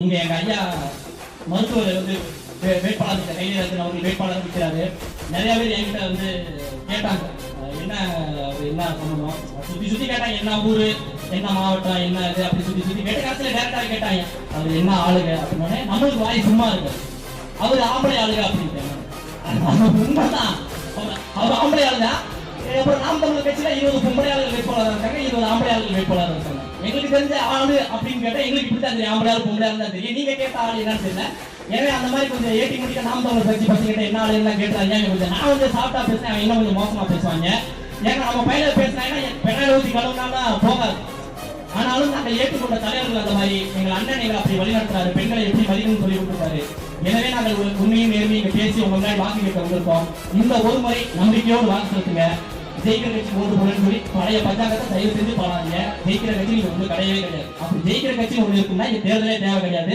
இங்க எங்க ஐயா மருத்துவர் வந்து வேட்பாளர் கையில அவர்கள் வேட்பாளர் இருக்கிறாரு. நிறைய பேர் என்கிட்ட வந்து கேட்டாங்க, என்ன பண்ணணும், சுத்தி கேட்டாங்க, என்ன ஊரு, என்ன மாவட்டம், என்ன இது அப்படி சுத்தி கேட்ட காலத்துல டேரக்டா கேட்டாங்க அவர் என்ன ஆளுங்க அப்படின்னு. நம்மளுக்கு வாய் சும்மா இருக்கு, அவர் ஆம்பளை ஆளுங்க அப்படின்னு. உண்மைதான், அவர் ஆம்பளை ஆளுங்க. அப்புறம் நாம் தமிழர் கட்சியில 20 பொம்பளை ஆளுகள் வேட்பாளர் இருக்காங்க, 20 ஆம்பளை ஆளுகள் வேட்பாளர் இருக்காங்க. எங்களுக்கு தெரிஞ்ச ஆளு அப்படின்னு கேட்டா எங்களுக்கு இப்படி தான் தெரியும், ஆம்பளை ஆளு பொம்பளை ஆளு தான் தெரியும். நீங்க கேட்ட ஆளு என்னன்னு தெரியல. எனவே அந்த மாதிரி கொஞ்சம் ஏற்றி முடிக்க நாம் தமிழர் கட்சி பசங்க கிட்ட என்ன ஆளு எல்லாம் கேட்டாங்க. கொஞ்சம் நான் வந்து சாப்பிட்டா பேசுறேன், அவங்க இன்னும் கொஞ்சம் மோசமா பேசுவாங்க. ஏன்னா நம்ம பையில பேசினாங்கன்னா பெண்ணால ஊற்றி கழுவுனாலும் போகாது. ஆனாலும் நாங்கள் ஏற்றுக்கொண்ட தலைவர்கள் அந்த மாதிரி எங்கள் அண்ணன் எங்களை அப்படி வழிநடத்துறாரு, பெண்களை எப்படி மதிக்கணும்னு சொல்லி கொடுத்துருக்காரு. எனவே நாங்கள் உண்மையும் நேர்மையும் பேசி உங்க முன்னாடி வாக்கு கேட்க வந்திருக்கோம். இந்த ஒரு முறை நம்பிக்கையோடு வாக்கு செலுத்துங்க. ஜெயிக்கிற கட்சி ஓட்டு போடுன்னு சொல்லி பழைய பஞ்சாங்கத்தை தயவு செஞ்சு பாடாதீங்க. ஜெயிக்கிற கட்சி நீங்க ஒண்ணு கிடையவே கிடையாது. அப்படி ஜெயிக்கிற கட்சி ஒண்ணு இருக்குன்னா இங்க தேர்தலே தேவை கிடையாது.